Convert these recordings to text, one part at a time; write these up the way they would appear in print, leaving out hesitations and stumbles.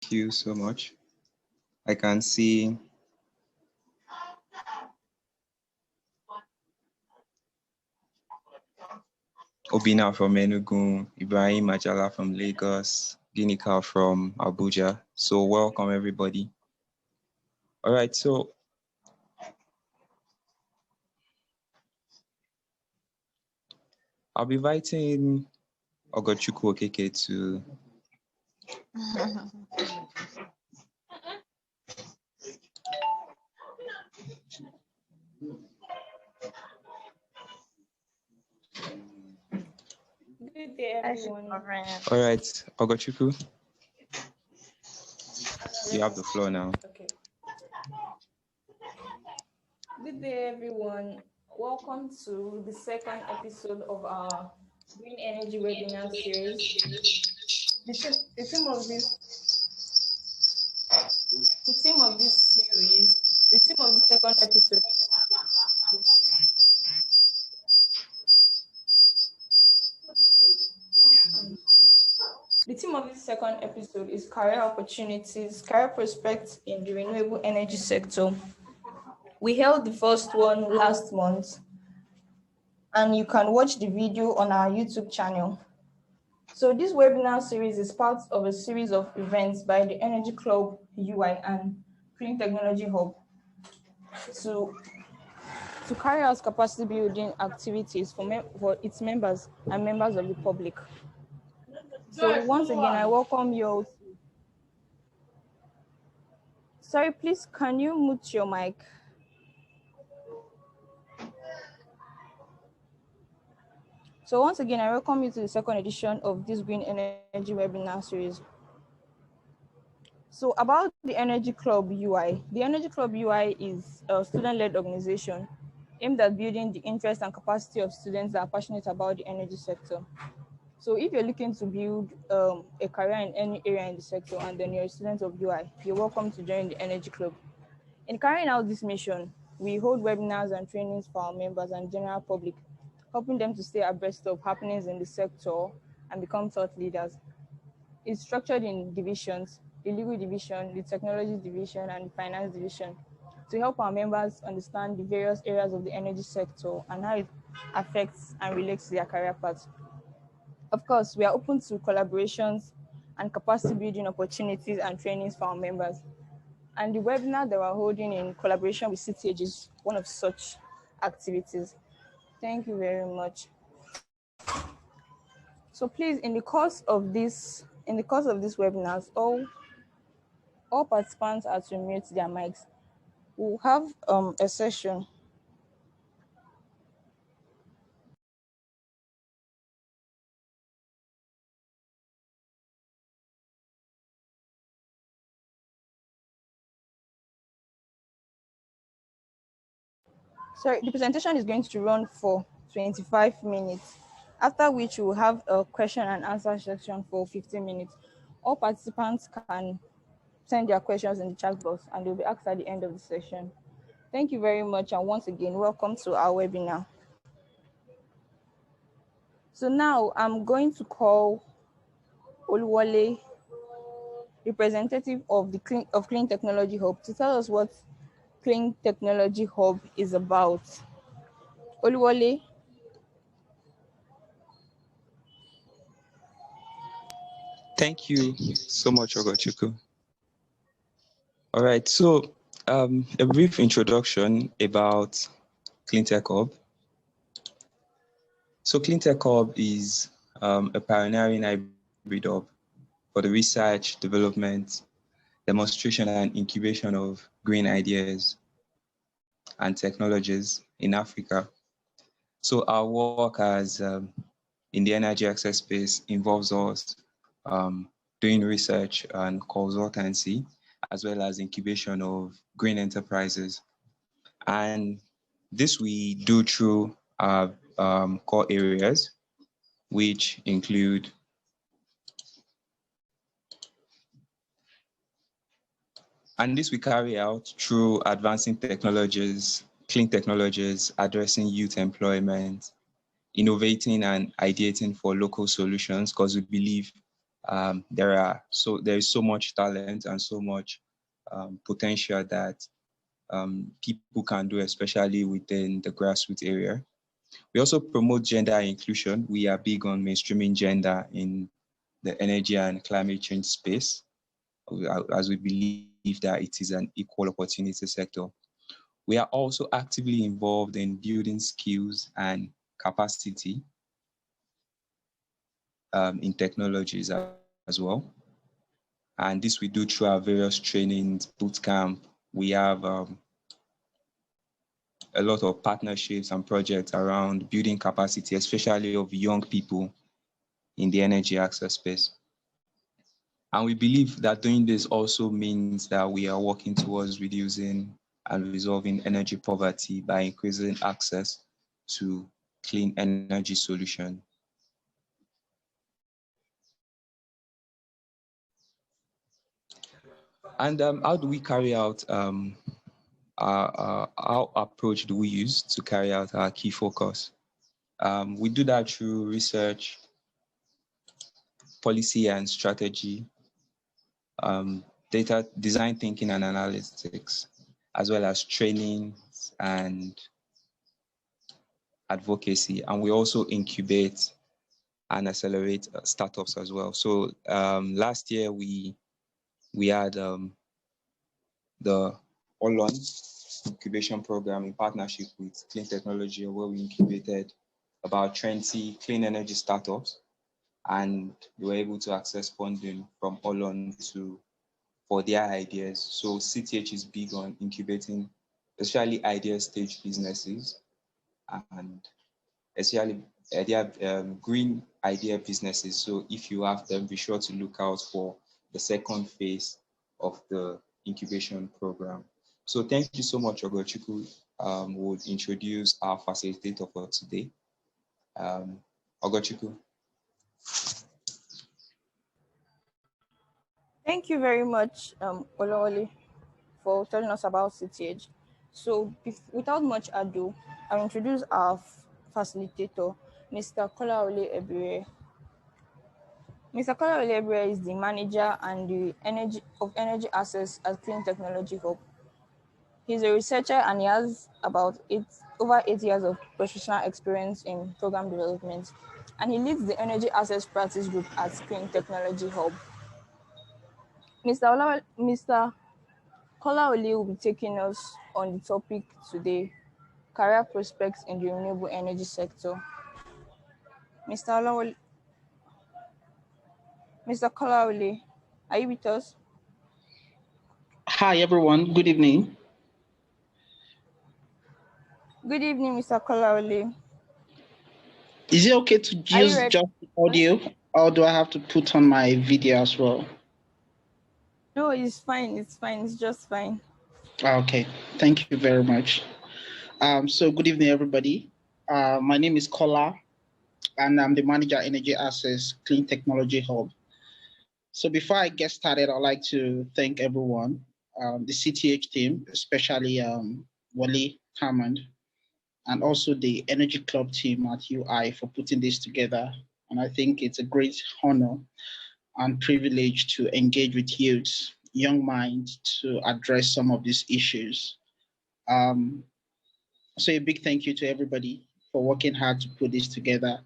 you so much. I can see Obina from Enugu, Ibrahim Ajala from Lagos, Ginika from Abuja. So welcome everybody. All right, so I'll be inviting Ogochukwu Okeke to Good day, everyone. All right, Ogochukwu, you have the floor now. Okay. Good day, everyone. Welcome to the second episode of our Green Energy webinar series. The theme of this series, the theme of the second episode. The theme of this second episode is career opportunities, career prospects in the renewable energy sector. We held the first one last month, and you can watch the video on our YouTube channel. So this webinar series is part of a series of events by the Energy Club UI and Clean Technology Hub to carry out capacity building activities for its members and members of the public. So once again, I welcome you all. Sorry, please, can you mute your mic? So once again, I welcome you to the second edition of this Green Energy webinar series. So about the Energy Club UI. The Energy Club UI is a student-led organization aimed at building the interest and capacity of students that are passionate about the energy sector. So if you're looking to build a career in any area in the sector and then you're a student of UI, you're welcome to join the Energy Club. In carrying out this mission, we hold webinars and trainings for our members and general public, helping them to stay abreast of happenings in the sector and become thought leaders. It's structured in divisions: the legal division, the technology division, and the finance division, to help our members understand the various areas of the energy sector and how it affects and relates to their career paths. Of course, we are open to collaborations and capacity building opportunities and trainings for our members. And the webinar that we're holding in collaboration with CTH is one of such activities. Thank you very much. So please, in the course of this webinars, all participants are to mute their mics. We'll have a session. Sorry, the presentation is going to run for 25 minutes, after which we'll have a question and answer section for 15 minutes. All participants can send their questions in the chat box and they'll be asked at the end of the session. Thank you very much, and once again, welcome to our webinar. So now I'm going to call Oluwole, representative of the Clean Technology Hub, to tell us what Clean Technology Hub is about. Oluwole. Thank you so much, Ogochukwu. All right, so a brief introduction about Cleantech Hub. So Cleantech Hub is a pioneering hybrid hub for the research, development, demonstration, and incubation of green ideas and technologies in Africa. So our work as in the energy access space involves us doing research and consultancy, as well as incubation of green enterprises. And this we do through our core areas, which include this we carry out through advancing technologies, clean technologies, addressing youth employment, innovating and ideating for local solutions, because we believe there is so much talent and so much potential that people can do, especially within the grassroots area. We also promote gender inclusion. We are big on mainstreaming gender in the energy and climate change space, as we believe that it is an equal opportunity sector. We are also actively involved in building skills and capacity in technologies as well. And this we do through our various trainings, boot camp. We have a lot of partnerships and projects around building capacity, especially of young people in the energy access space. And we believe that doing this also means that we are working towards reducing and resolving energy poverty by increasing access to clean energy solutions. And how do we carry out our approach do we use to carry out our key focus? We do that through research, policy and strategy, data design thinking and analytics, as well as training and advocacy. And we also incubate and accelerate startups as well. So last year we had the Olon incubation program in partnership with Clean Technology, where we incubated about 20 clean energy startups, and we were able to access funding from Olon for their ideas. So CTH is big on incubating, especially idea stage businesses, and especially green idea businesses. So if you have them, be sure to look out for the second phase of the incubation program. So thank you so much, Ogochukwu. Would introduce our facilitator for today, Ogochukwu. Thank you very much, Olawale, for telling us about CTH. So, without much ado, I'll introduce our facilitator, Mr. Kolaole Ebire. Mr. Kolaole Ebire is the manager and the energy access at Clean Technology Hub. He's a researcher and he has over 8 years of professional experience in program development, and he leads the Energy Access Practice Group at Clean Technology Hub. Mr. Kolaole will be taking us on the topic today, career prospects in the renewable energy sector. Mr. Kolaole, are you with us? Hi, everyone. Good evening. Good evening, Mr. Kolaole. Is it okay to use just the audio, or do I have to put on my video as well? No, it's fine. It's fine. It's just fine. Okay. Thank you very much. So good evening, everybody. My name is Kola, and I'm the manager Energy Access Clean Technology Hub. So before I get started, I'd like to thank everyone, the CTH team, especially Wally Hammond, and also the Energy Club team at UI for putting this together. And I think it's a great honor and privilege to engage with youths, young minds, to address some of these issues. So a big thank you to everybody for working hard to put this together.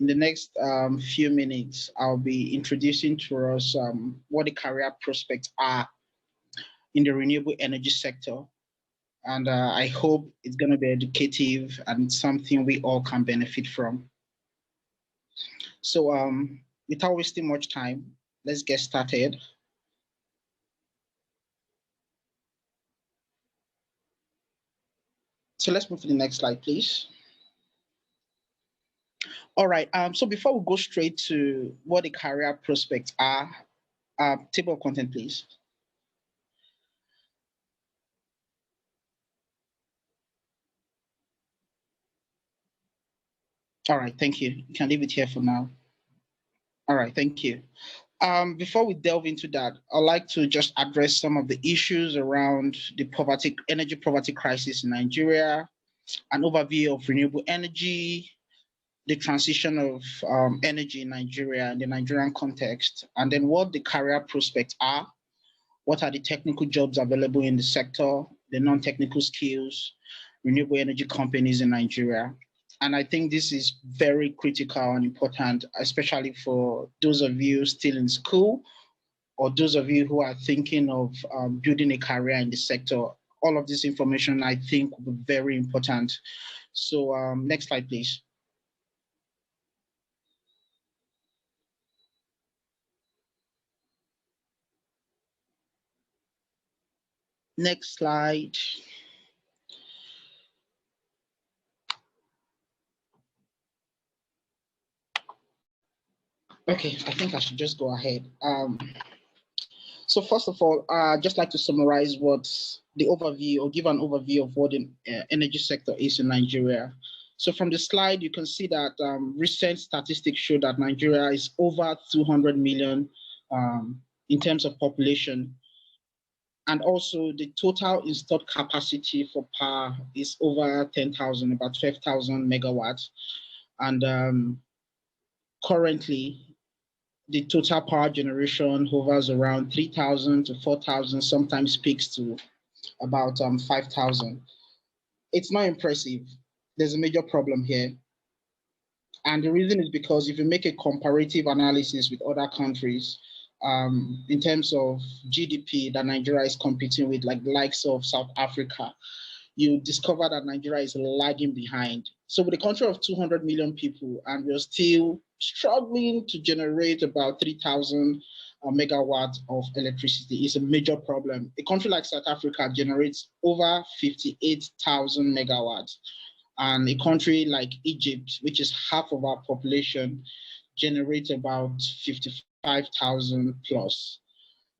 In the next few minutes, I'll be introducing to us what the career prospects are in the renewable energy sector. And I hope it's going to be educative and something we all can benefit from. So without wasting much time, let's get started. So let's move to the next slide, please. All right, so before we go straight to what the career prospects are, table of content, please. All right, thank you. You can leave it here for now. All right, thank you. Before we delve into that, I'd like to just address some of the issues around the energy poverty crisis in Nigeria, an overview of renewable energy, the transition of energy in Nigeria and the Nigerian context, and then what the career prospects are, what are the technical jobs available in the sector, the non-technical skills, renewable energy companies in Nigeria. And I think this is very critical and important, especially for those of you still in school or those of you who are thinking of building a career in the sector. All of this information, I think, will be very important. So next slide, please. Next slide. Okay, I think I should just go ahead. So first of all, I'd just like to summarize what the overview or give an overview of what the energy sector is in Nigeria. So from the slide, you can see that recent statistics show that Nigeria is over 200 million in terms of population. And also the total installed capacity for power is over 10,000, about 12,000 megawatts. And currently, the total power generation hovers around 3,000 to 4,000, sometimes peaks to about 5,000. It's not impressive. There's a major problem here. And the reason is because if you make a comparative analysis with other countries, in terms of GDP that Nigeria is competing with, like the likes of South Africa, you discover that Nigeria is lagging behind. So with a country of 200 million people, and we're still struggling to generate about 3,000 megawatts of electricity, is a major problem. A country like South Africa generates over 58,000 megawatts. And a country like Egypt, which is half of our population, generates about 55,000 plus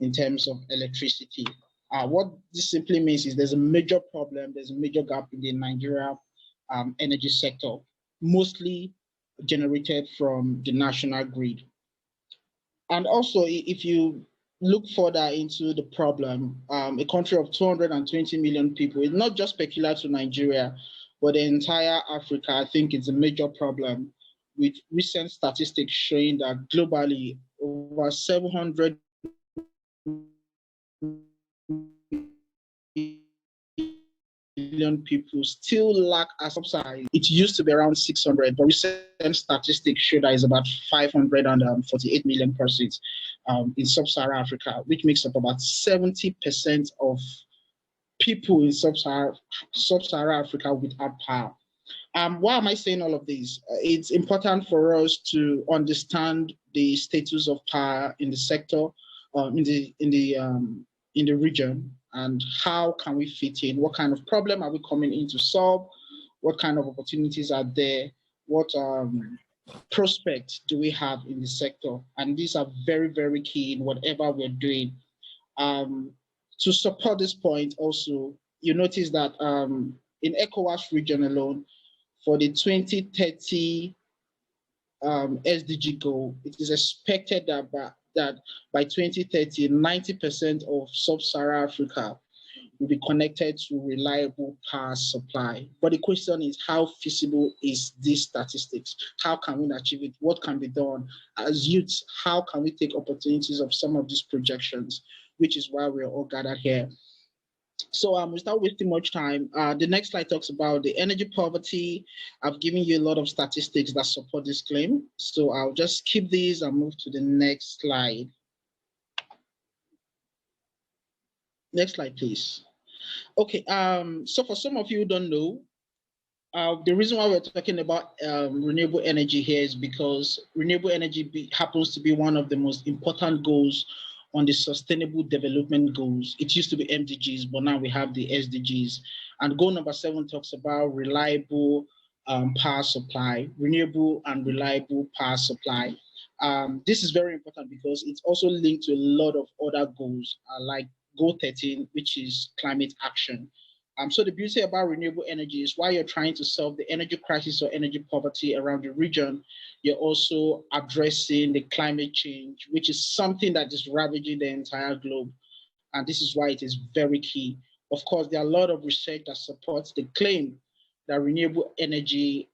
in terms of electricity. What this simply means is there's a major problem, there's a major gap in the Nigeria energy sector, mostly generated from the national grid. And also, if you look further into the problem, a country of 220 million people is not just peculiar to Nigeria, but the entire Africa. I think it's a major problem, with recent statistics showing that globally, over 700 million people still lack a subsidy. It used to be around 600, but recent statistics show that it's about 548 million persons in sub-Saharan Africa, which makes up about 70% of people in sub-Saharan Africa without power. Why am I saying all of this? It's important for us to understand the status of power in the sector, in the region, and how can we fit in? What kind of problem are we coming in to solve? What kind of opportunities are there? What prospects do we have in the sector? And these are very, very key in whatever we're doing. To support this point also, you notice that in ECOWAS region alone, for the 2030 SDG goal, it is expected that by 2030, 90% of sub-Saharan Africa will be connected to reliable power supply. But the question is, how feasible is these statistics? How can we achieve it? What can be done? As youths, how can we take opportunities of some of these projections, which is why we're all gathered here. So without wasting much time, the next slide talks about the energy poverty. I've given you a lot of statistics that support this claim. So I'll just skip these and move to the next slide. Next slide, please. Okay, so for some of you who don't know, the reason why we're talking about renewable energy here is because renewable energy happens to be one of the most important goals on the Sustainable Development Goals. It used to be MDGs, but now we have the SDGs. And goal number 7 talks about reliable power supply, renewable and reliable power supply. This is very important because it's also linked to a lot of other goals, like goal 13, which is climate action. So the beauty about renewable energy is while you're trying to solve the energy crisis or energy poverty around the region, you're also addressing the climate change, which is something that is ravaging the entire globe. And this is why it is very key. Of course, there are a lot of research that supports the claim that renewable energy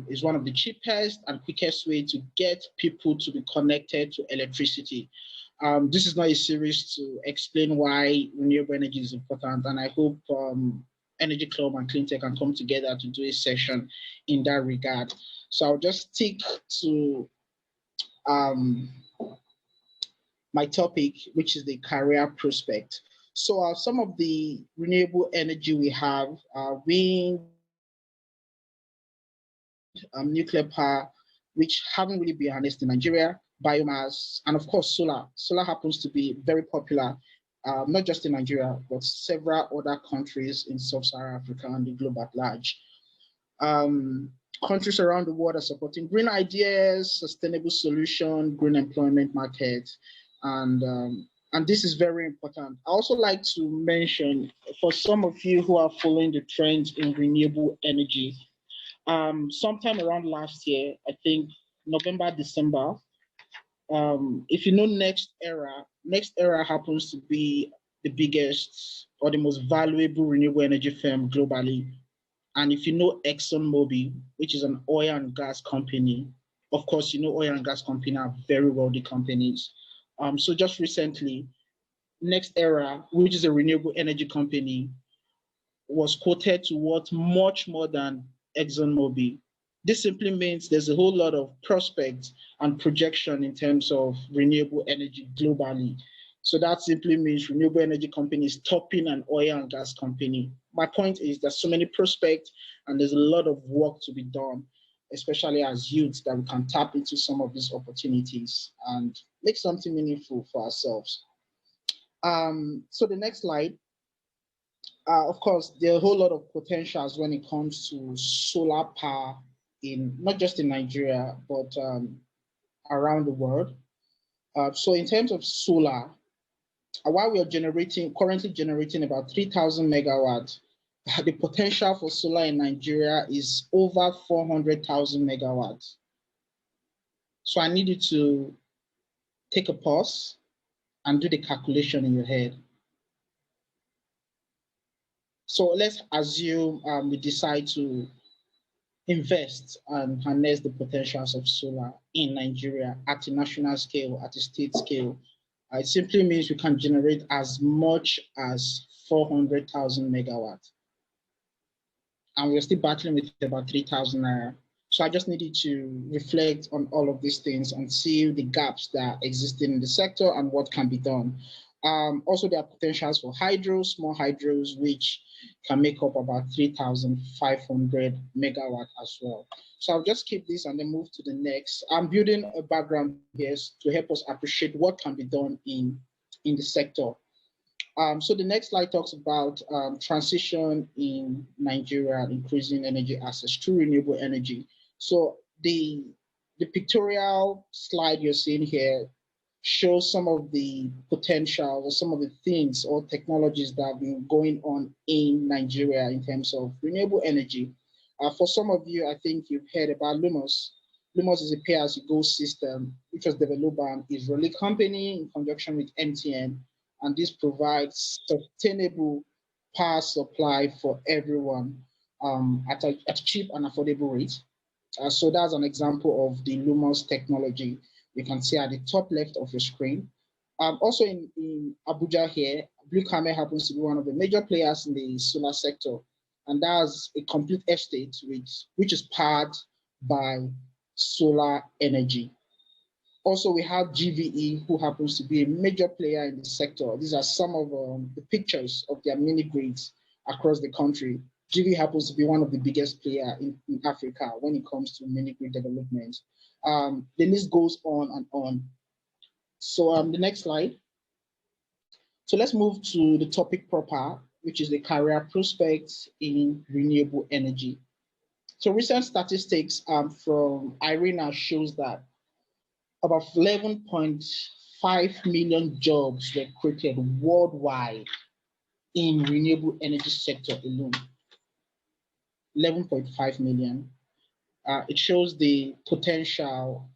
is one of the cheapest and quickest way to get people to be connected to electricity. This is not a series to explain why renewable energy is important, and I hope Energy Club and Cleantech can come together to do a session in that regard. So I'll just stick to my topic, which is the career prospect. So some of the renewable energy we have, wind, nuclear power, which haven't really been harnessed in Nigeria, biomass, and of course solar. Solar happens to be very popular, not just in Nigeria, but several other countries in sub-Saharan Africa and the globe at large. Countries around the world are supporting green ideas, sustainable solution, green employment market, and this is very important. I also like to mention, for some of you who are following the trends in renewable energy, sometime around last year, I think November, December, if you know Next Era happens to be the biggest or the most valuable renewable energy firm globally. And if you know ExxonMobil, which is an oil and gas company, of course, you know oil and gas companies are very wealthy companies. So just recently, Next Era, which is a renewable energy company, was quoted to worth much more than ExxonMobil. This simply means there's a whole lot of prospects and projection in terms of renewable energy globally. So that simply means renewable energy companies topping an oil and gas company. My point is there's so many prospects and there's a lot of work to be done, especially as youths, that we can tap into some of these opportunities and make something meaningful for ourselves. So the next slide. Of course, there are a whole lot of potentials when it comes to solar power in not just in Nigeria, but around the world. So in terms of solar, while we are currently generating about 3,000 megawatts, the potential for solar in Nigeria is over 400,000 megawatts. So I need you to take a pause and do the calculation in your head. So let's assume we decide to invest and harness the potentials of solar in Nigeria at a national scale, at a state scale. It simply means we can generate as much as 400,000 megawatts. And we're still battling with about 3,000 naira. So I just needed to reflect on all of these things and see the gaps that exist in the sector and what can be done. Also, there are potentials for hydros, small hydros, which can make up about 3,500 megawatt as well. So I'll just keep this and then move to the next. I'm building a background here to help us appreciate what can be done in the sector. So the next slide talks about transition in Nigeria, increasing energy access to renewable energy. So the pictorial slide you're seeing here shows some of the potential or some of the things or technologies that have been going on in Nigeria in terms of renewable energy. For some of you, I think you've heard about Lumos. Lumos is a pay-as-you-go system which was developed by an Israeli company in conjunction with MTN, and this provides sustainable power supply for everyone at a cheap and affordable rate. So that's an example of the Lumos technology. You can see at the top left of your screen. Also in Abuja here, Blue Camel happens to be one of the major players in the solar sector. And that's a complete estate which is powered by solar energy. Also, we have GVE, who happens to be a major player in the sector. These are some of the pictures of their mini grids across the country. GVE happens to be one of the biggest players in Africa when it comes to mini grid development. The list goes on and on. So the next slide. So let's move to the topic proper, which is the career prospects in renewable energy. So recent statistics from IRENA shows that about 11.5 million jobs were created worldwide in renewable energy sector alone. 11.5 million. It shows the potential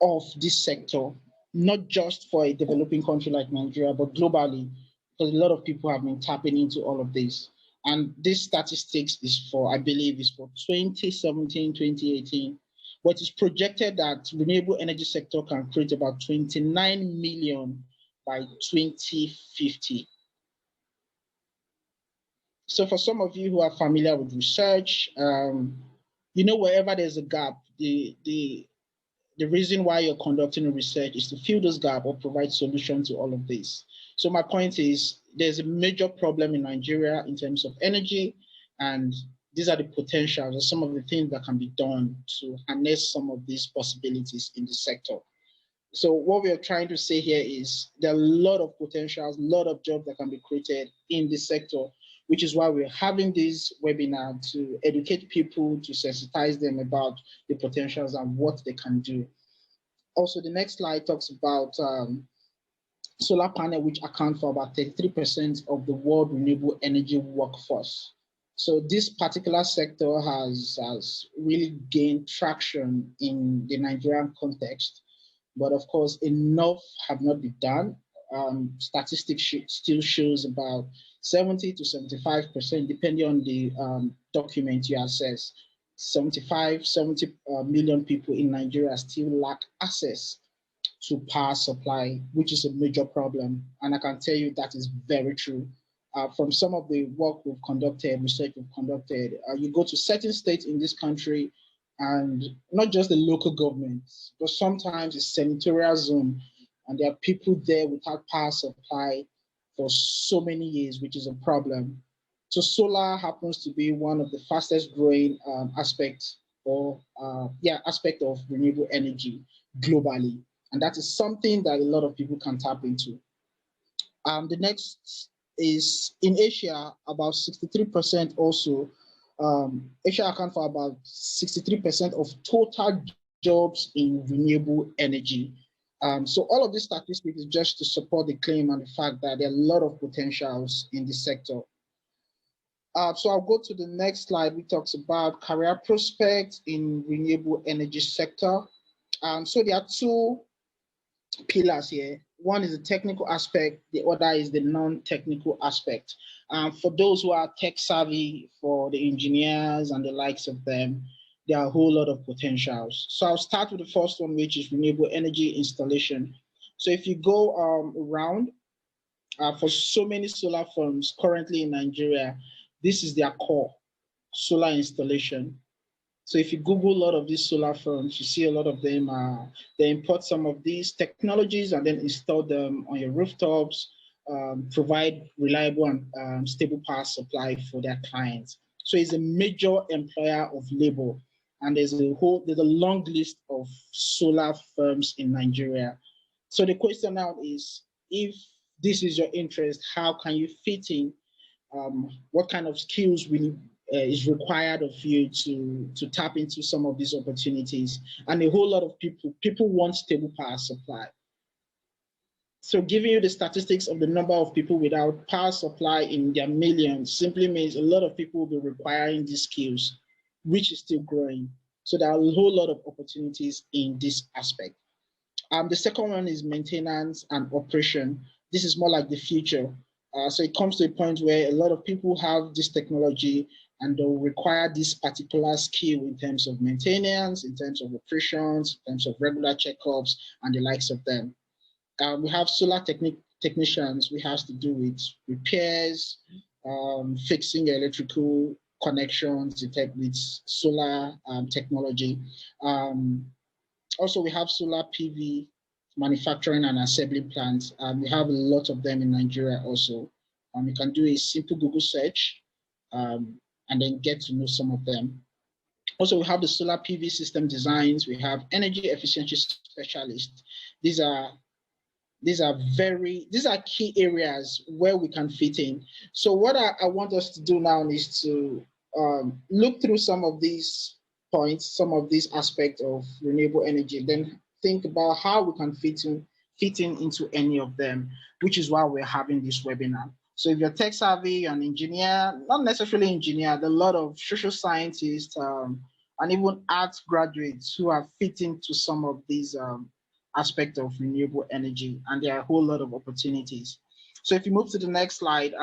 of this sector, not just for a developing country like Nigeria, but globally, because a lot of people have been tapping into all of this. And this statistics is for, I believe, is for 2017, 2018. But it's projected that renewable energy sector can create about 29 million by 2050. So for some of you who are familiar with research, you know, wherever there's a gap, the reason why you're conducting research is to fill those gaps or provide solutions to all of this. So my point is there's a major problem in Nigeria in terms of energy, and these are the potentials or some of the things that can be done to harness some of these possibilities in the sector. So what we are trying to say here is there are a lot of potentials, a lot of jobs that can be created in this sector, which is why we're having this webinar to educate people, to sensitize them about the potentials and what they can do. Also, the next slide talks about solar panel, which account for about 33% of the world renewable energy workforce. So this particular sector has really gained traction in the Nigerian context. But of course, enough have not been done. Statistics still shows about 70 to 75%, depending on the document you access. 70 million people in Nigeria still lack access to power supply, which is a major problem. And I can tell you that is very true. From some of the work we've conducted, research we've conducted, you go to certain states in this country, and not just the local governments, but sometimes it's senatorial zone, and there are people there without power supply for so many years, which is a problem. So solar happens to be one of the fastest growing aspects of renewable energy globally. And that is something that a lot of people can tap into. The next is in Asia, about 63% also. Asia accounts for about 63% of total jobs in renewable energy. So all of this statistics is just to support the claim and the fact that there are a lot of potentials in this sector. So I'll go to the next slide, which talks about career prospects in renewable energy sector. So there are two pillars here. One is the technical aspect, the other is the non-technical aspect. For those who are tech savvy, for the engineers and the likes of them, there are a whole lot of potentials. So I'll start with the first one, which is renewable energy installation. So if you go around, for so many solar farms currently in Nigeria, this is their core, solar installation. So if you Google a lot of these solar farms, you see a lot of them, they import some of these technologies and then install them on your rooftops, provide reliable and stable power supply for their clients. So it's a major employer of labor. And there's a long list of solar firms in Nigeria. So the question now is, if this is your interest, how can you fit in? What kind of skills really is required of you to tap into some of these opportunities? And a whole lot of people want stable power supply. So giving you the statistics of the number of people without power supply in their millions simply means a lot of people will be requiring these skills, which is still growing. So there are a whole lot of opportunities in this aspect. The second one is maintenance and operation. This is more like the future. So it comes to a point where a lot of people have this technology and they'll require this particular skill in terms of maintenance, in terms of operations, in terms of regular checkups and the likes of them. We have solar technicians. We have to do with repairs, fixing electrical connections with solar technology. Also, we have solar PV manufacturing and assembly plants. We have a lot of them in Nigeria also. You can do a simple Google search and then get to know some of them. Also, we have the solar PV system designs. We have energy efficiency specialists. These are key areas where we can fit in. So what I want us to do now is to look through some of these points, some of these aspects of renewable energy, then think about how we can fit in into any of them, which is why we're having this webinar. So if you're tech savvy, an engineer, not necessarily engineer, there are a lot of social scientists and even arts graduates who are fitting to some of these aspect of renewable energy, and there are a whole lot of opportunities. So if you move to the next slide,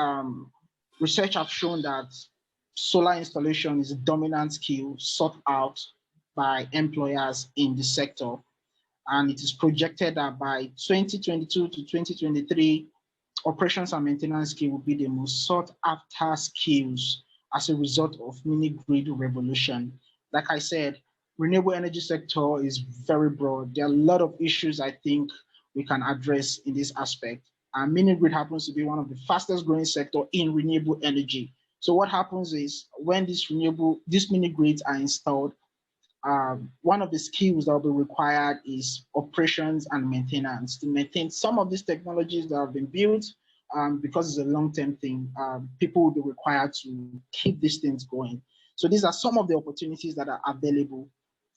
Research have shown that solar installation is a dominant skill sought out by employers in the sector. And it is projected that by 2022 to 2023, operations and maintenance skill will be the most sought after skills as a result of mini grid revolution. Like I said, renewable energy sector is very broad. There are a lot of issues I think we can address in this aspect. And mini grid happens to be one of the fastest growing sector in renewable energy. So what happens is when these mini grids are installed, one of the skills that will be required is operations and maintenance to maintain some of these technologies that have been built, because it's a long-term thing. People will be required to keep these things going. So these are some of the opportunities that are available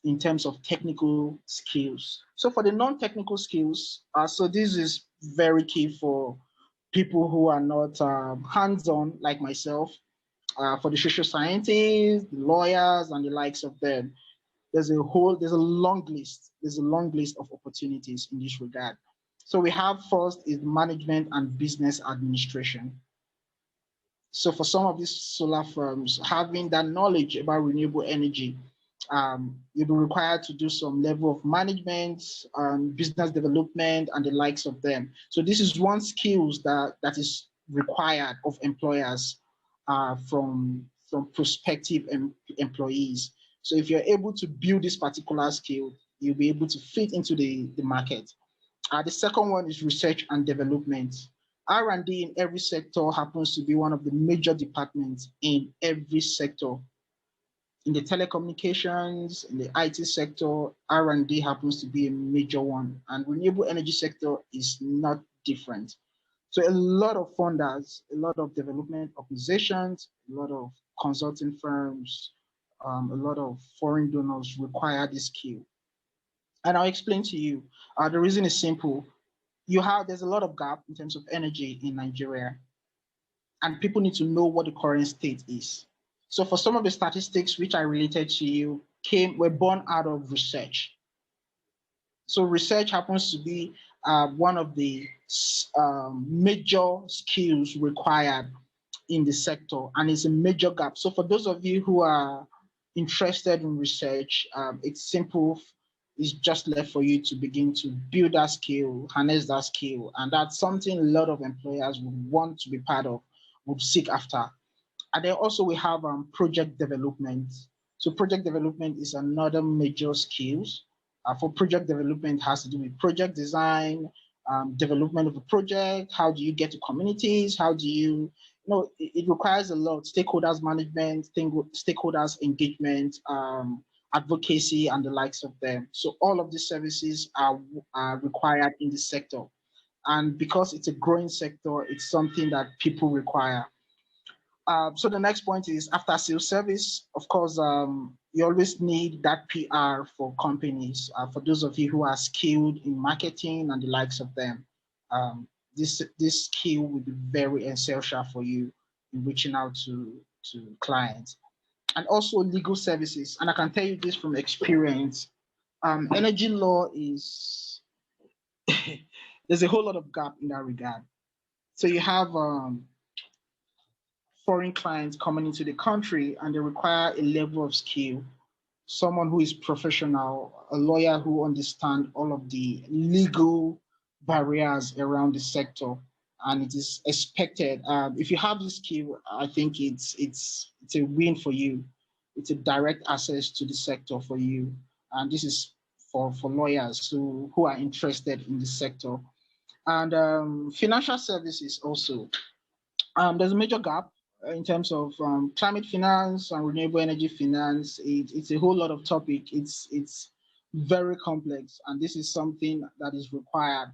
in terms of technical skills. So for the non-technical skills, so this is very key for people who are not hands-on like myself, for the social scientists, the lawyers, and the likes of them. There's a long list of opportunities in this regard. So we have first is management and business administration. So for some of these solar firms, having that knowledge about renewable energy, you'll be required to do some level of management, business development, and the likes of them. So this is one skills that is required of employers, from prospective employees. So if you're able to build this particular skill, you'll be able to fit into the market. The second one is research and development. R&D in every sector happens to be one of the major departments in every sector. In the telecommunications, in the IT sector, R&D happens to be a major one, and renewable energy sector is not different. So a lot of funders, a lot of development organizations, a lot of consulting firms, a lot of foreign donors require this skill. And I'll explain to you. The reason is simple. There's a lot of gap in terms of energy in Nigeria, and people need to know what the current state is. So for some of the statistics which I related to you were born out of research. So research happens to be one of the major skills required in the sector, and it's a major gap. So for those of you who are interested in research, it's simple. It's just left for you to begin to build that skill, harness that skill, and that's something a lot of employers would want to be part of, would seek after. And then also we have project development. So project development is another major skills. For project development has to do with project design, development of a project. How do you get to communities? How do it requires a lot, stakeholders management, stakeholders engagement, advocacy, and the likes of them. So all of these services are required in the sector. And because it's a growing sector, it's something that people require. So the next point is after sales service. Of course, you always need that PR for companies. For those of you who are skilled in marketing and the likes of them, this skill will be very essential for you in reaching out to clients. And also legal services. And I can tell you this from experience. Energy law is there's a whole lot of gap in that regard. So you have foreign clients coming into the country, and they require a level of skill, someone who is professional, a lawyer who understands all of the legal barriers around the sector. And it is expected. If you have this skill, I think it's a win for you. It's a direct access to the sector for you. And this is for lawyers who are interested in the sector. And financial services also. There's a major gap in terms of climate finance and renewable energy finance. It's a whole lot of topic. It's very complex, and this is something that is required.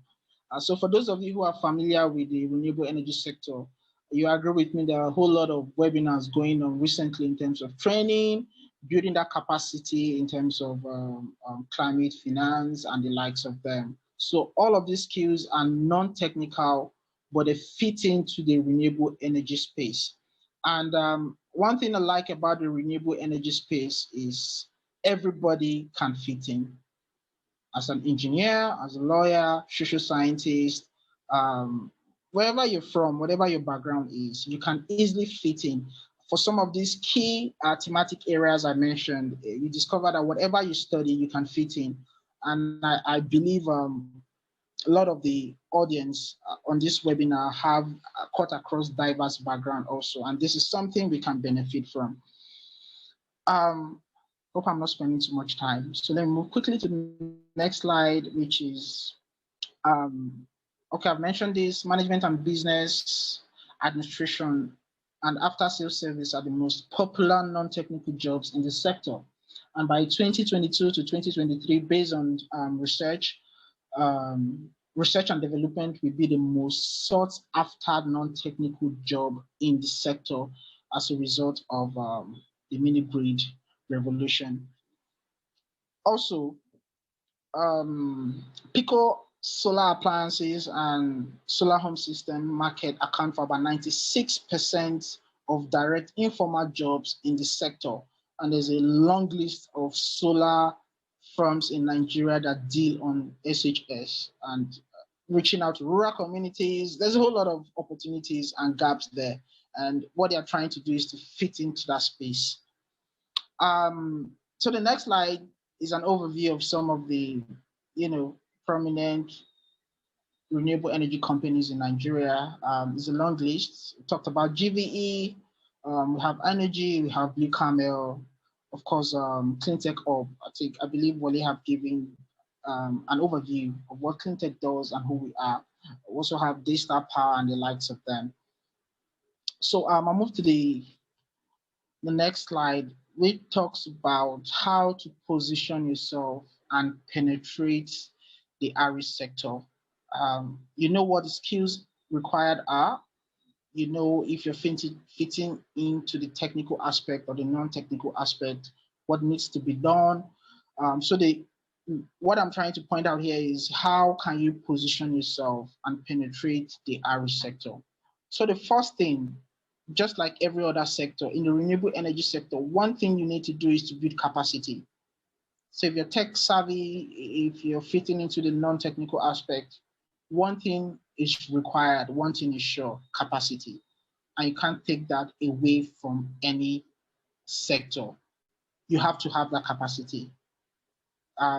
So for those of you who are familiar with the renewable energy sector, you agree with me, there are a whole lot of webinars going on recently in terms of training, building that capacity in terms of climate finance and the likes of them. So all of these skills are non-technical, but they fit into the renewable energy space. And one thing I like about the renewable energy space is everybody can fit in. As an engineer, as a lawyer, social scientist, wherever you're from, whatever your background is, you can easily fit in. For some of these key thematic areas I mentioned, you discover that whatever you study, you can fit in. And I believe a lot of the audience on this webinar have cut across diverse background also, and this is something we can benefit from. Hope I'm not spending too much time. So then move quickly to the next slide, which is okay, I've mentioned this, management and business administration and after sales service are the most popular non-technical jobs in the sector. And by 2022 to 2023, based on research and development will be the most sought after non-technical job in the sector as a result of the mini grid revolution. Also, Pico solar appliances and solar home system market account for about 96% of direct informal jobs in the sector. And there's a long list of solar firms in Nigeria that deal on SHS and reaching out to rural communities. There's a whole lot of opportunities and gaps there. And what they are trying to do is to fit into that space. So the next slide is an overview of some of the, prominent renewable energy companies in Nigeria. It's a long list. We talked about GVE, we have Energy, we have Blue Camel, of course, Cleantech Hub. I believe Wale have given an overview of what Cleantech does and who we are. We also have Daystar Power and the likes of them. So I'll move to the next slide, which talks about how to position yourself and penetrate the RE sector. You know what the skills required are. You know if you're fitting into the technical aspect or the non-technical aspect, what needs to be done. What I'm trying to point out here is how can you position yourself and penetrate the RE sector. So the first thing, just like every other sector, in the renewable energy sector, one thing you need to do is to build capacity. So if you're tech savvy, if you're fitting into the non-technical aspect, one thing is required, one thing is sure, capacity. And you can't take that away from any sector. You have to have that capacity.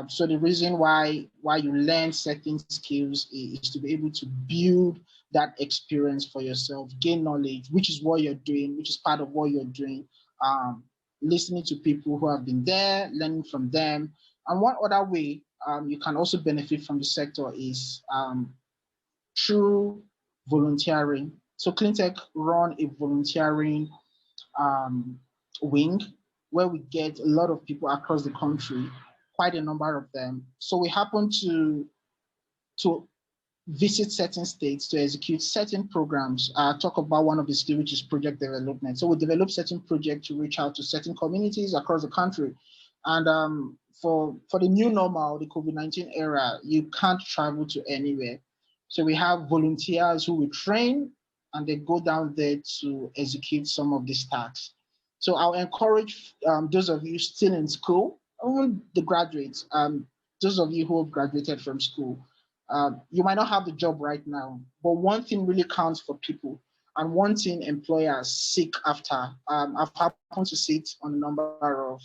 So the reason why you learn certain skills is to be able to build that experience for yourself, gain knowledge, which is what you're doing, which is part of what you're doing. Listening to people who have been there, learning from them. And one other way you can also benefit from the sector is through volunteering. So Cleantech run a volunteering wing where we get a lot of people across the country, quite a number of them. So we happen to visit certain states to execute certain programs. Talk about one of the skills, which is project development. So we develop certain projects to reach out to certain communities across the country. And for the new normal, the COVID-19 era, you can't travel to anywhere. So we have volunteers who we train and they go down there to execute some of these tasks. So I'll encourage those of you still in school, even the graduates, those of you who have graduated from school, you might not have the job right now, but one thing really counts for people and one thing employers seek after. I've happened to sit on a number of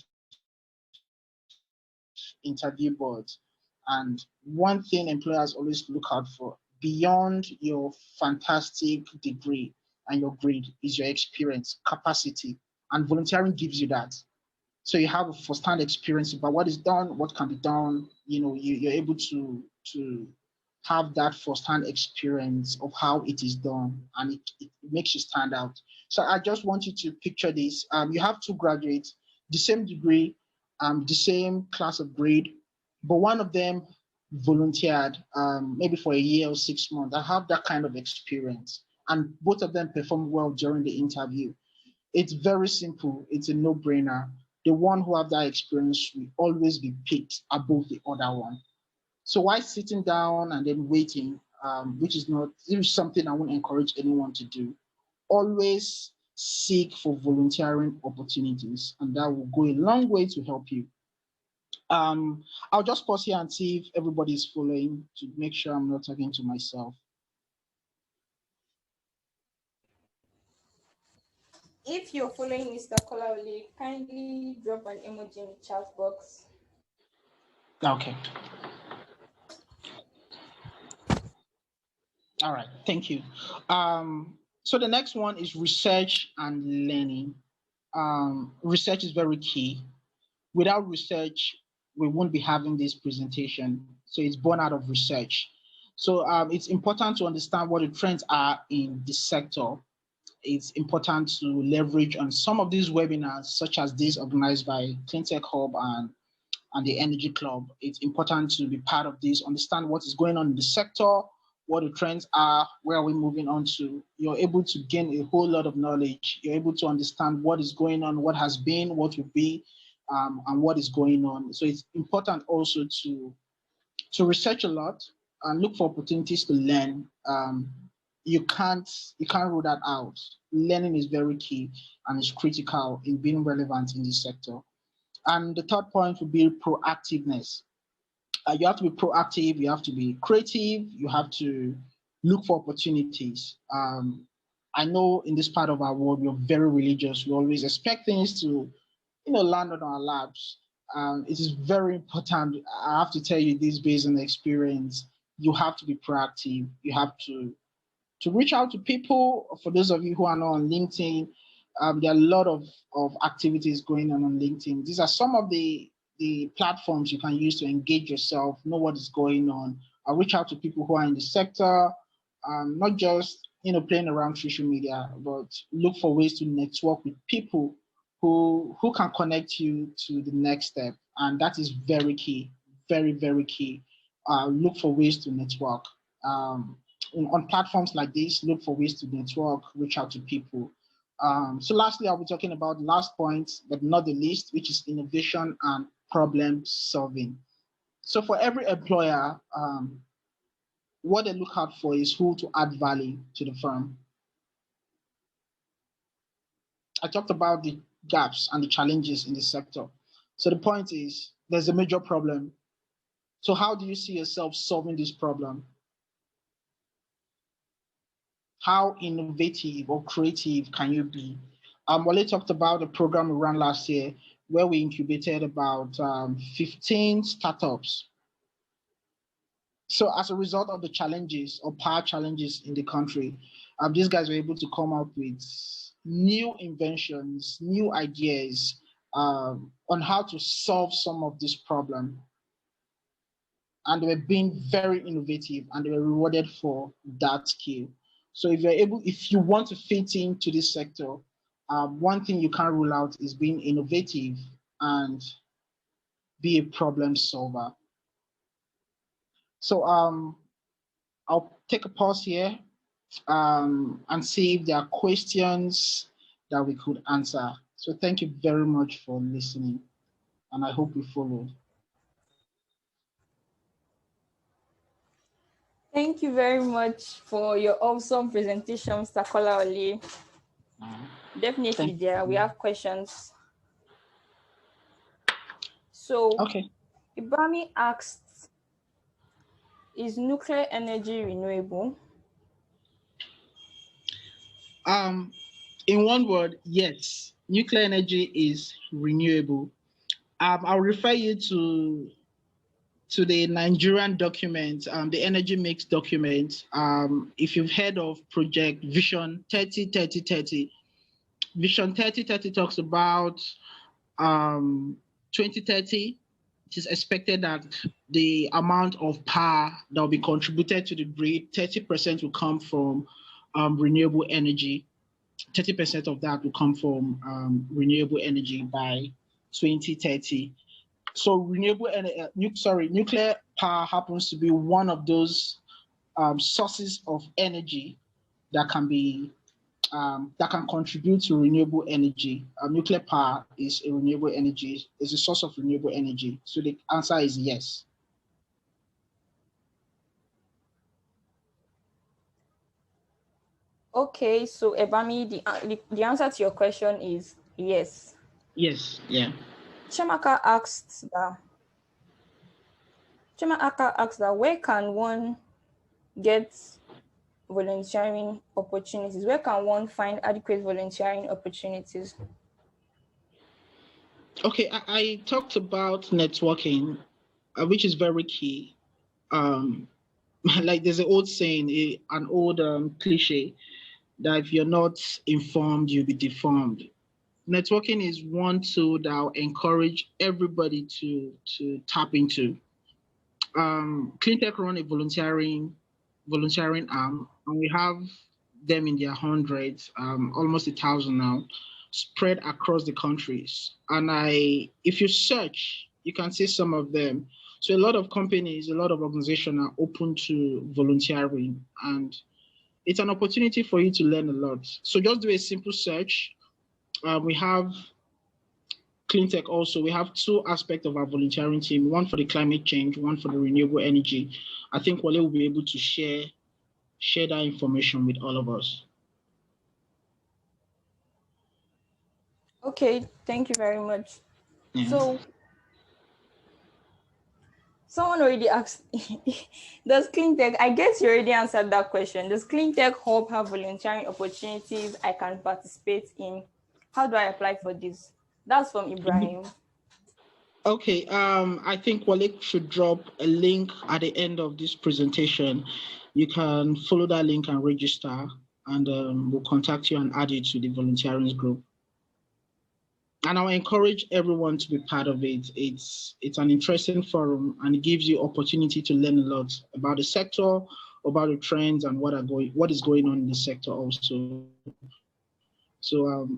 interview boards, and one thing employers always look out for beyond your fantastic degree and your grade is your experience, capacity, and volunteering gives you that. So you have a first-hand experience about what is done, what can be done. You're able to have that first-hand experience of how it is done, and it makes you stand out. So I just want you to picture this. You have two graduates, the same degree, the same class of grade, but one of them volunteered maybe for a year or 6 months. I have that kind of experience, and both of them performed well during the interview. It's very simple. It's a no-brainer. The one who have that experience will always be picked above the other one. So why sitting down and then waiting, which is something I won't encourage anyone to do. Always seek for volunteering opportunities, and that will go a long way to help you. I'll just pause here and see if everybody's following to make sure I'm not talking to myself. If you're following Mr. Kolawole, kindly drop an emoji in the chat box. Okay. All right. Thank you. So the next one is research and learning. Research is very key. Without research, we won't be having this presentation. So it's born out of research. So it's important to understand what the trends are in the sector. It's important to leverage on some of these webinars, such as these organized by CleanTech Hub and the Energy Club. It's important to be part of this, understand what is going on in the sector, what the trends are, where are we moving on to. You're able to gain a whole lot of knowledge. You're able to understand what is going on, what has been, what will be, and what is going on. So it's important also to research a lot and look for opportunities to learn. You can't rule that out. Learning is very key and is critical in being relevant in this sector. And the third point would be proactiveness. You have to be proactive, you have to be creative, you have to look for opportunities. I know in this part of our world, we're very religious. We always expect things to, land on our laps. It is very important. I have to tell you this based on experience. You have to be proactive. You have to reach out to people. For those of you who are not on LinkedIn, there are a lot of activities going on LinkedIn. These are some of the platforms you can use to engage yourself, know what is going on, reach out to people who are in the sector, not just playing around social media, but look for ways to network with people who can connect you to the next step. And that is very key, very, very key. Look for ways to network. On platforms like this, look for ways to network, reach out to people. So lastly, I'll be talking about the last point, but not the least, which is innovation and problem solving. So for every employer, what they look out for is who to add value to the firm. I talked about the gaps and the challenges in the sector. So the point is, there's a major problem. So how do you see yourself solving this problem? How innovative or creative can you be? Wale talked about the program we ran last year where we incubated about 15 startups. So as a result of the challenges or power challenges in the country, these guys were able to come up with new inventions, new ideas on how to solve some of this problem. And they were being very innovative and they were rewarded for that skill. So if you want to fit into this sector, one thing you can't rule out is being innovative and be a problem solver. So I'll take a pause here and see if there are questions that we could answer. So thank you very much for listening, and I hope you followed. Thank you very much for your awesome presentation, Mr. Kolawole. Definitely we have questions. So, okay. Ibami asked, is nuclear energy renewable? In one word, yes, nuclear energy is renewable. I'll refer you to the Nigerian document, the energy mix document. If you've heard of Project Vision 30-30-30, Vision 30-30 talks about 2030. It is expected that the amount of power that will be contributed to the grid, 30% will come from renewable energy. 30% of that will come from renewable energy by 2030. So nuclear power happens to be one of those sources of energy that can contribute to renewable energy. Nuclear power is a renewable energy, is a source of renewable energy. So the answer is yes. Okay, so Ebami, the answer to your question is yes. Yes, yeah. Chamaka asked that where can one get volunteering opportunities? Where can one find adequate volunteering opportunities? Okay, I talked about networking, which is very key. Um, like there's an old saying, an old cliche, that if you're not informed, you'll be deformed. Networking is one tool that will encourage everybody to tap into. Cleantech run a volunteering arm, and we have them in their hundreds, almost 1,000 now, spread across the countries. And if you search, you can see some of them. So a lot of companies, a lot of organizations are open to volunteering, and it's an opportunity for you to learn a lot. So just do a simple search. We have Cleantech also. We have two aspects of our volunteering team, one for the climate change, one for the renewable energy. I think Wale will be able to share that information with all of us. Okay, thank you very much. Yeah. So someone already asked, does Cleantech, I guess you already answered that question. Does Cleantech Hub have volunteering opportunities I can participate in? How do I apply for this? That's from Ibrahim. Okay, I think Wale should drop a link at the end of this presentation. You can follow that link and register, and we'll contact you and add you to the volunteering group. And I'll encourage everyone to be part of it. It's an interesting forum, and it gives you opportunity to learn a lot about the sector, about the trends, and what is going on in the sector also. So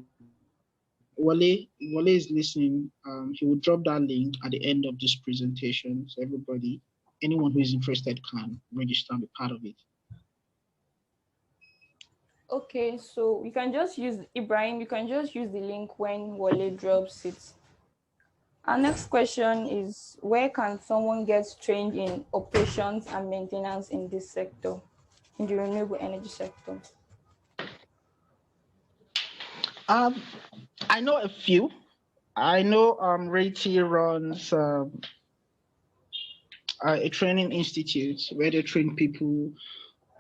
Wale is listening. He will drop that link at the end of this presentation, so everybody, anyone who is interested, can register and be part of it. Okay, so you can just use Ibrahim, you can just use the link when Wale drops it. Our next question is, where can someone get trained in operations and maintenance in this sector, in the renewable energy sector? I know a few. I know Rati runs a training institute where they train people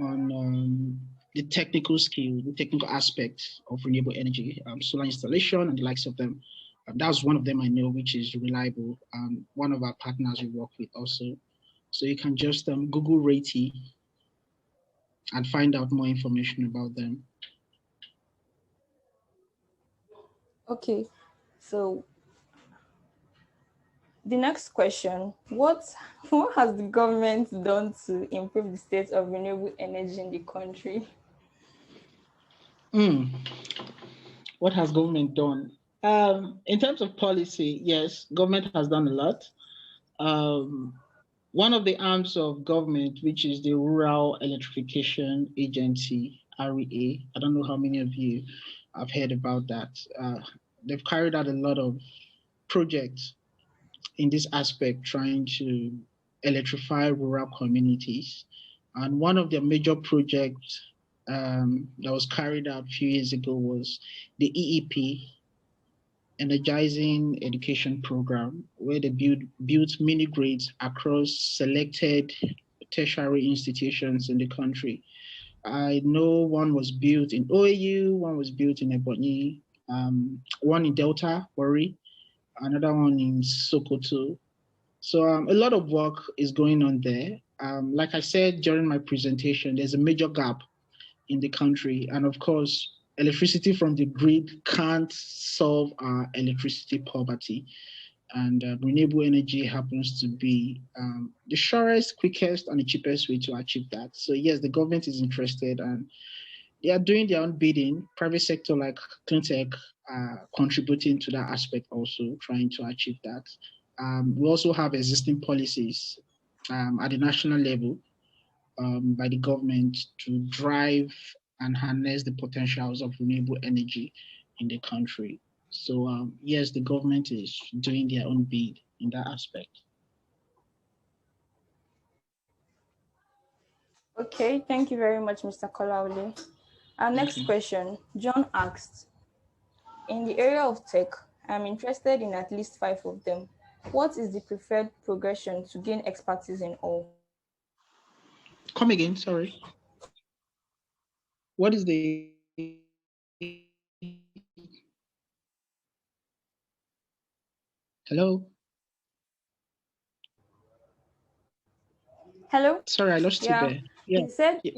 on the technical skill, the technical aspects of renewable energy, solar installation, and the likes of them. That's one of them I know, which is reliable. One of our partners we work with also. So you can just Google Rati and find out more information about them. Okay, so the next question, what has the government done to improve the state of renewable energy in the country? What has government done? In terms of policy, yes, government has done a lot. One of the arms of government, which is the Rural Electrification Agency, REA, I don't know how many of you have heard about that. They've carried out a lot of projects in this aspect, trying to electrify rural communities. And one of their major projects that was carried out a few years ago was the EEP, Energizing Education Program, where they built mini grids across selected tertiary institutions in the country. I know one was built in OAU, one was built in Ebonyi, one in Delta, Warri, another one in Sokoto. So a lot of work is going on there. Like I said during my presentation, there's a major gap in the country. And of course, electricity from the grid can't solve our electricity poverty. And renewable energy happens to be the surest, quickest, and the cheapest way to achieve that. So yes, the government is interested, and they are doing their own bidding. Private sector like Cleantech contributing to that aspect, also trying to achieve that. We also have existing policies at the national level by the government to drive and harness the potentials of renewable energy in the country. So yes, the government is doing their own bid in that aspect. Okay, thank you very much, Mr. Kolaule. Our next question, John asked, in the area of tech, I'm interested in at least 5 of them. What is the preferred progression to gain expertise in all? Come again, sorry. What is the hello? Hello? Sorry, I lost you Yeah. there. Yeah. He said Go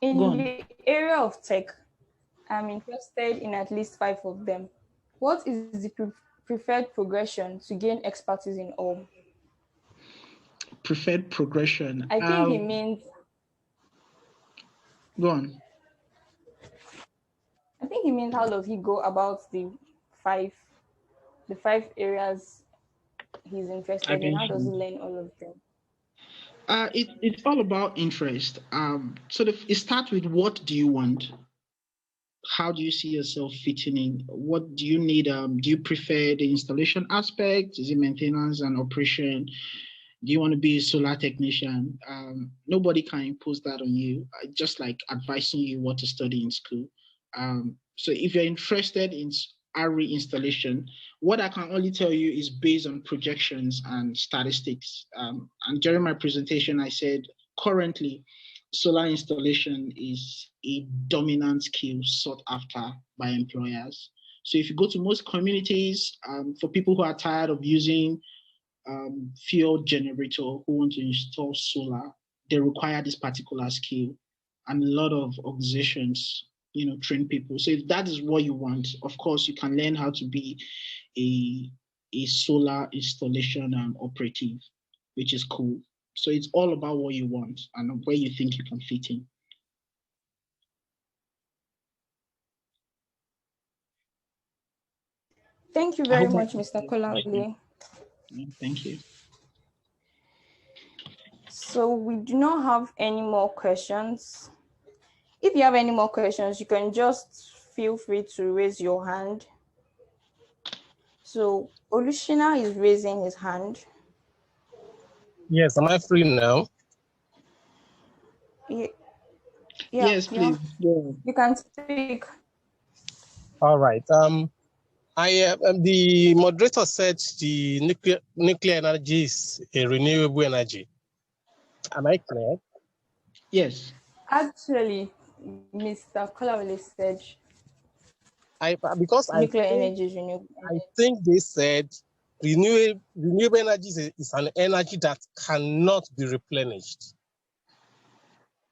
in on. the area of tech, I'm interested in at least 5 of them. What is the preferred progression to gain expertise in all? Preferred progression. I think he means Go on. how does he go about five the 5 areas he's I interested in? How does he mentioned. learn all of them? It's all about interest. It starts with what do you want? How do you see yourself fitting in? What do you need? Do you prefer the installation aspect? Is it maintenance and operation? Do you want to be a solar technician? Nobody can impose that on you. Just like advising you what to study in school. So if you're interested in RE installation, what I can only tell you is based on projections and statistics. And during my presentation, I said currently solar installation is a dominant skill sought after by employers. So if you go to most communities, for people who are tired of using fuel generator who want to install solar, they require this particular skill, and a lot of organizations, train people. So if that is what you want, of course, you can learn how to be a solar installation operative, which is cool. So it's all about what you want and where you think you can fit in. Thank you I very hope much, that Mr. answers your question. Kolawole. Yeah, thank you. So we do not have any more questions. If you have any more questions, you can just feel free to raise your hand. So Olushina is raising his hand. Yes, am I free now? Yeah, Yes, please. Yeah. you can speak. All right. The moderator said the nuclear energy is a renewable energy. Am I correct? Yes. Actually, Mr. Kolawole said Because nuclear energy is renewable I energy. think they said renewable energy is an energy that cannot be replenished.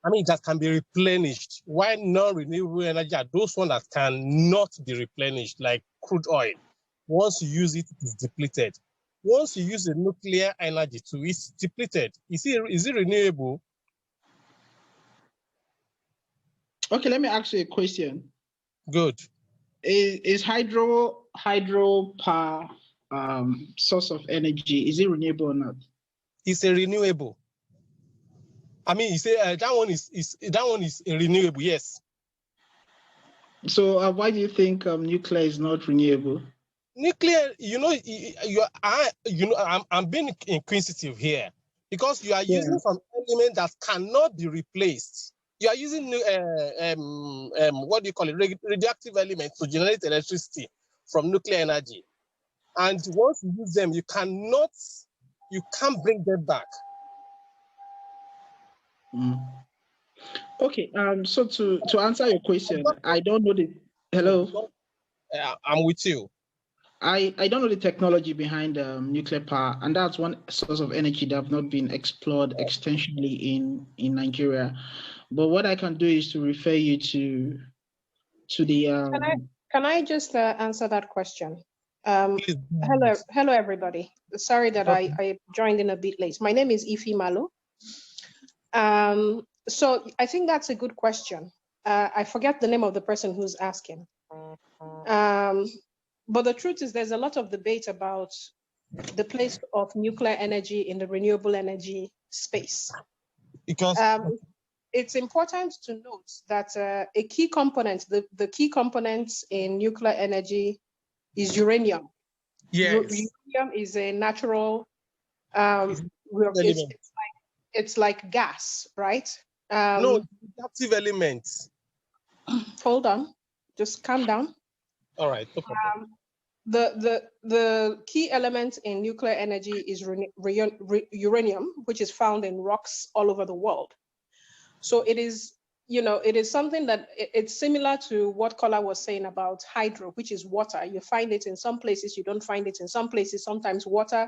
I mean, that can be replenished. Why non-renewable energy are those ones that cannot be replenished, like crude oil. Once you use it, it is depleted. Once you use the nuclear energy to it's depleted. Is it renewable? Okay, let me ask you a question. Good. Is hydro power source of energy, is it renewable or not? It's a renewable. I mean, you say that one is a renewable. Yes. So why do you think nuclear is not renewable? Nuclear, I'm being inquisitive here because you are using some element that cannot be replaced. You are using what do you call it, radioactive elements to generate electricity from nuclear energy, and once you use them, you can't bring them back. Okay. So to answer your question, I don't know the hello. I'm with you. I don't know the technology behind nuclear power, and that's one source of energy that have not been explored extensively in Nigeria. But what I can do is to refer you to the. Can I just answer that question? Hello, everybody. Sorry that I joined in a bit late. My name is Ifi Malo. So I think that's a good question. I forget the name of the person who's asking. But the truth is there's a lot of debate about the place of nuclear energy in the renewable energy space. Because it's important to note that a key component, the key components in nuclear energy is uranium. Yes. Uranium is a natural, it's like gas, right? No, reactive elements. Hold on, just calm down. All right, no problem. The key element in nuclear energy is uranium, which is found in rocks all over the world. So it is you know, it is something that it's similar to what Kola was saying about hydro, which is water. You find it in some places, you don't find it in some places. Sometimes water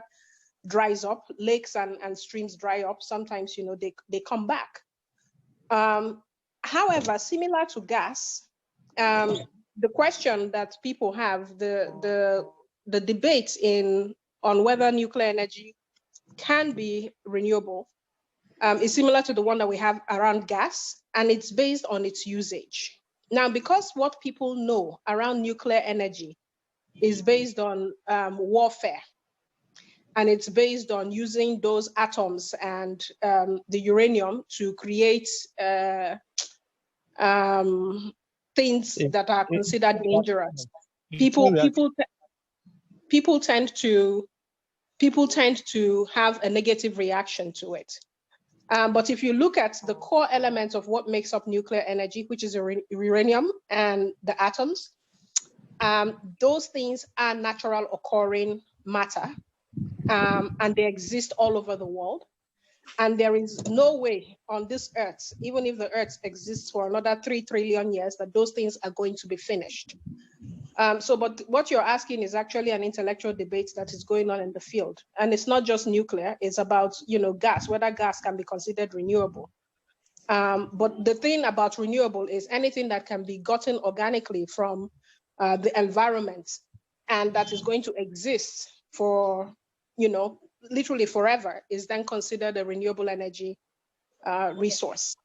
dries up, lakes and streams dry up. Sometimes, you know, they come back. However, similar to gas, the question that people have, the debate on whether nuclear energy can be renewable is similar to the one that we have around gas, and it's based on its usage. Now, because what people know around nuclear energy is based on warfare, and it's based on using those atoms and the uranium to create things that are considered dangerous. People tend to have a negative reaction to it. But if you look at the core elements of what makes up nuclear energy, which is uranium and the atoms, those things are natural occurring matter, and they exist all over the world. And there is no way on this earth, even if the earth exists for another 3 trillion years, that those things are going to be finished. But what you're asking is actually an intellectual debate that is going on in the field. And it's not just nuclear, it's about, you know, gas, whether gas can be considered renewable. But the thing about renewable is anything that can be gotten organically from the environment and that is going to exist for, you know, literally forever is then considered a renewable energy resource.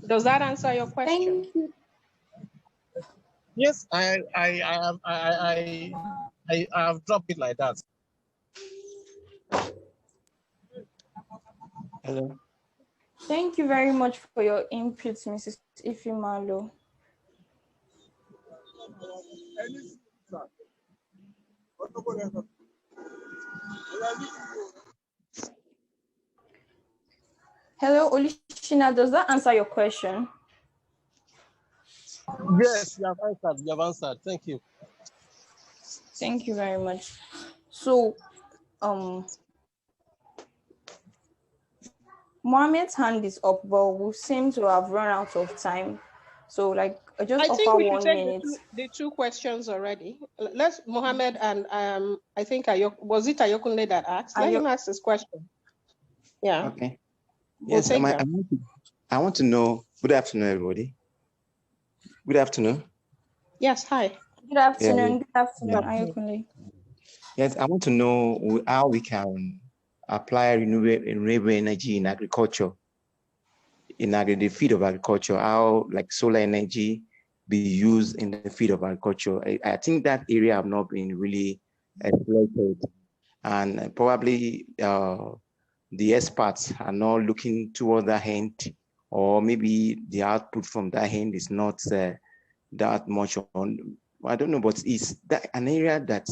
Does that answer your question? Yes, I have dropped it like that. Hello. Thank you very much for your input, Mrs. Ifimalo. Hello, Olishina, does that answer your question? Yes, you have answered. You have answered. Thank you. Thank you very much. So, Mohammed's hand is up, but we seem to have run out of time. So, like, I think we should take the two questions already. Let's Mohammed and I think was it Ayokunle that asked? Let him ask this question. Yeah. Okay. Yes, I want to know. Good afternoon, everybody. Good afternoon. Yes, hi. Good afternoon. Yeah. Good afternoon, Ayokunle. Yes, I want to know how we can apply renewable energy in agriculture, in the field of agriculture, how like solar energy be used in the field of agriculture. I think that area have not been really exploited, and probably the experts are not looking toward that end, or maybe the output from that end is not that much on. I don't know, but is that an area that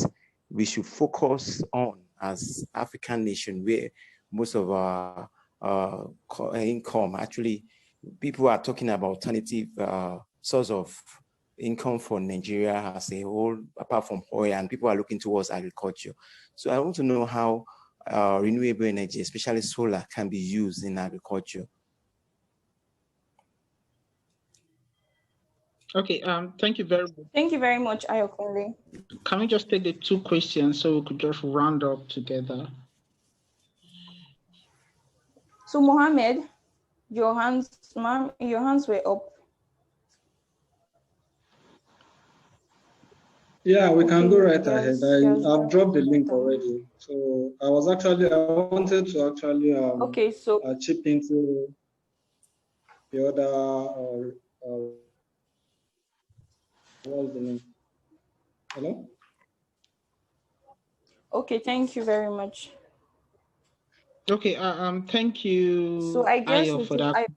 we should focus on as African nation, where most of our income, actually, people are talking about alternative source of income for Nigeria as a whole, apart from oil, and people are looking towards agriculture. So I want to know how renewable energy, especially solar, can be used in agriculture. Okay, thank you very much. Thank you very much, Ayokunle. Can we just take the two questions so we could just round up together? So, Mohammed, your hands were up. Yeah, we can go right ahead. I've dropped the link already. So I wanted to actually chip into the other what was the name? Hello? Okay, thank you very much. Okay, thank you. So I guess Ayo, for that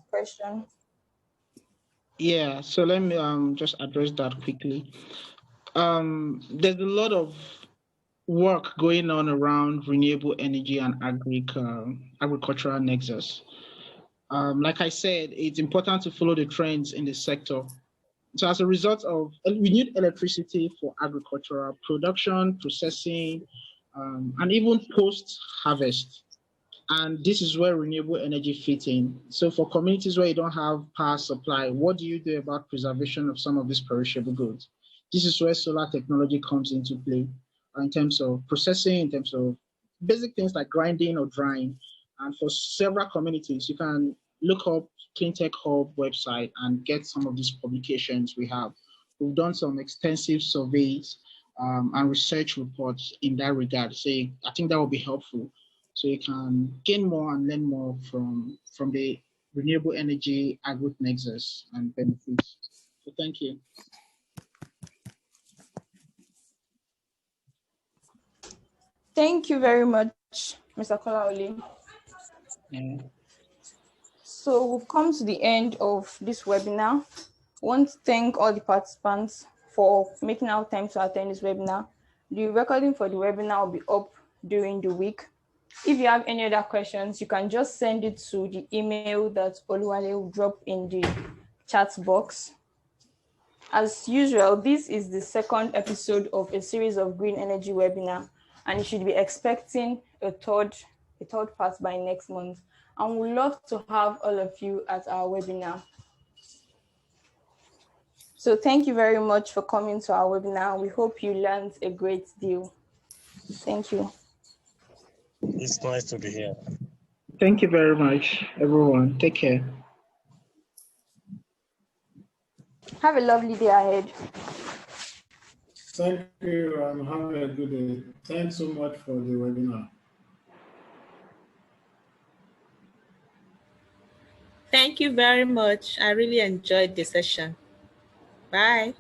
question. Yeah, so let me just address that quickly. There's a lot of work going on around renewable energy and agricultural nexus. Like I said, it's important to follow the trends in the sector. So as a result of, we need electricity for agricultural production, processing, and even post-harvest. And this is where renewable energy fits in. So for communities where you don't have power supply, what do you do about preservation of some of these perishable goods? This is where solar technology comes into play in terms of processing, in terms of basic things like grinding or drying. And for several communities, you can look up Cleantech Hub website and get some of these publications we have. We've done some extensive surveys and research reports in that regard. So I think that will be helpful. So you can gain more and learn more from the renewable energy agri nexus and benefits. So thank you. Thank you very much, Mr. Kolaoli. Yeah. So we've come to the end of this webinar. I want to thank all the participants for making out time to attend this webinar. The recording for the webinar will be up during the week. If you have any other questions, you can just send it to the email that Oluwale will drop in the chat box. As usual, this is the second episode of a series of green energy webinar, and you should be expecting a third part by next month. And we'd love to have all of you at our webinar. So thank you very much for coming to our webinar. We hope you learned a great deal. Thank you. It's nice to be here. Thank you very much, everyone. Take care. Have a lovely day ahead. Thank you and have a good day. Thanks so much for the webinar. Thank you very much. I really enjoyed the session. Bye.